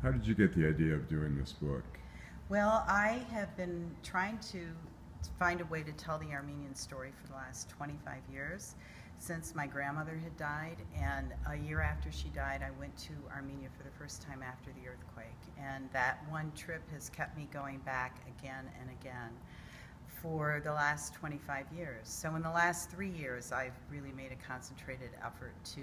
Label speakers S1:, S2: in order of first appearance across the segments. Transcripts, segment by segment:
S1: How did you get the idea of doing this book?
S2: Well, I have been trying to find a way to tell the Armenian story for the last 25 years, since my grandmother had died, and a year after she died I went to Armenia for the first time after the earthquake, and that one trip has kept me going back again and again for the last 25 years. So in the last 3 years I've really made a concentrated effort to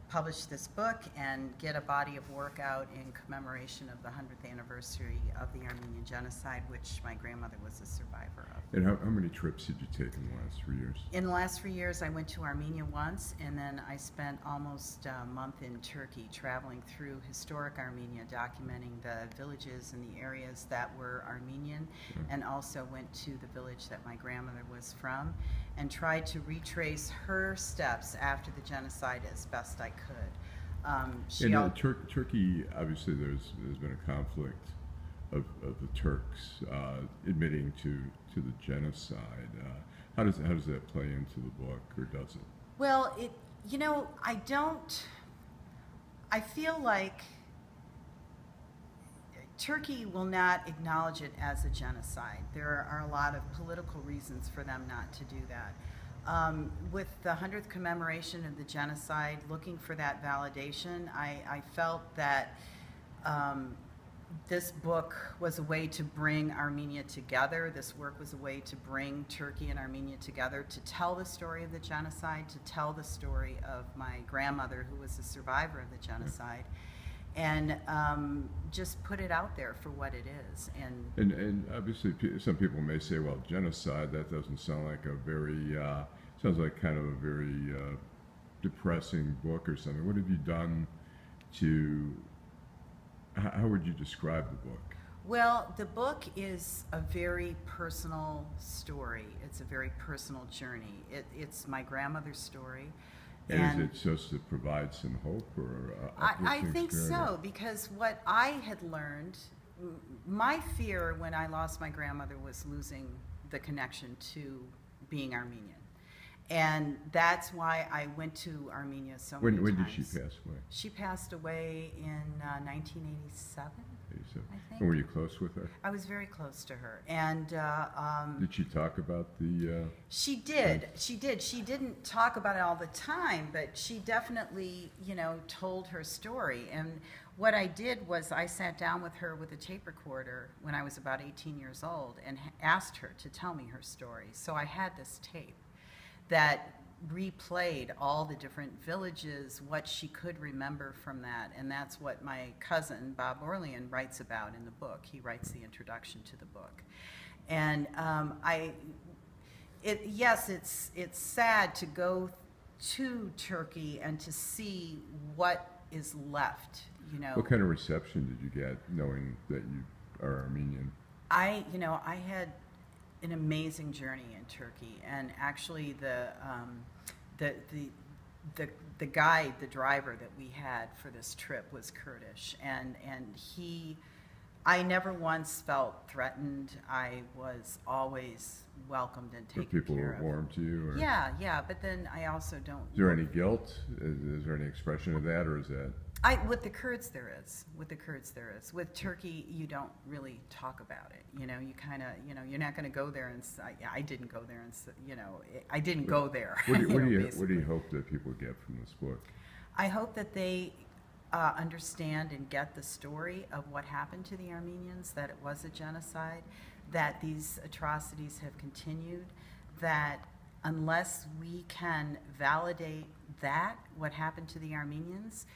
S2: publish this book and get a body of work out in commemoration of the 100th anniversary of the Armenian genocide, which my grandmother was a survivor of.
S1: And how many trips did you take in the last 3 years?
S2: In the last 3 years I went to Armenia once, and then I spent almost a month in Turkey traveling through historic Armenia, documenting the villages and the areas that were Armenian, and also went to the village that my grandmother was from and tried to retrace her steps after the genocide as best I could.
S1: Turkey, obviously there's been a conflict of the Turks admitting to the genocide. How does that play into the book, or does it?
S2: Well, I feel like Turkey will not acknowledge it as a genocide. There are a lot of political reasons for them not to do that. With the 100th commemoration of the genocide, looking for that validation, I felt that this book was a way to bring Armenia together. This work was a way to bring Turkey and Armenia together, to tell the story of the genocide, to tell the story of my grandmother, who was a survivor of the genocide, and just put it out there for what it is.
S1: And obviously some people may say, well, genocide, that doesn't sound like a very, sounds like kind of a very depressing book or something. What have you done to, how would you describe the book?
S2: Well, the book is a very personal story. It's a very personal journey. It's my grandmother's story.
S1: And is it just to provide some hope, or
S2: I think so, because what I had learned, my fear when I lost my grandmother was losing the connection to being Armenian. And that's why I went to Armenia so many times.
S1: When did she pass away?
S2: She passed away in 1987. I think.
S1: And were you close with her?
S2: I was very close to her. And
S1: did she talk about the...
S2: She did. She did. She didn't talk about it all the time, but she definitely, told her story. And what I did was I sat down with her with a tape recorder when I was about 18 years old and asked her to tell me her story. So I had this tape that replayed all the different villages, what she could remember from that, and that's what my cousin Bob Orlean writes about in the book. He writes the introduction to the book. And yes, it's sad to go to Turkey and to see what is left.
S1: What kind of reception did you get, knowing that you are Armenian?
S2: I had an amazing journey in Turkey, and actually the guide, the driver that we had for this trip was Kurdish, and I never once felt threatened. I was always welcomed and taken care of.
S1: People were warm to you? Or?
S2: Yeah, but then I also don't...
S1: Is there any guilt? Is there any expression of that, or is that...
S2: With the Kurds there is. With the Kurds there is. With Turkey, you don't really talk about it. You kind of, you're not going to go there and say, I didn't go there and say, I didn't go there.
S1: What do you hope that people get from this book?
S2: I hope that they understand and get the story of what happened to the Armenians, that it was a genocide, that these atrocities have continued, that unless we can validate that, what happened to the Armenians,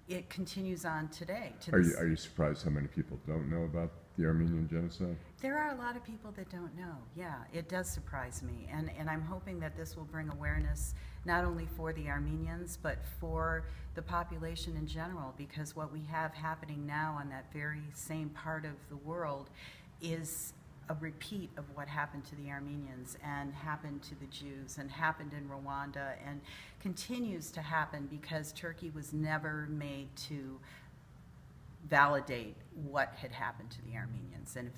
S2: it continues on today.
S1: Are you surprised how many people don't know about the Armenian genocide?
S2: There are a lot of people that don't know. Yeah, it does surprise me, and I'm hoping that this will bring awareness not only for the Armenians but for the population in general, because what we have happening now on that very same part of the world is a repeat of what happened to the Armenians and happened to the Jews and happened in Rwanda and continues to happen, because Turkey was never made to validate what had happened to the Armenians. And if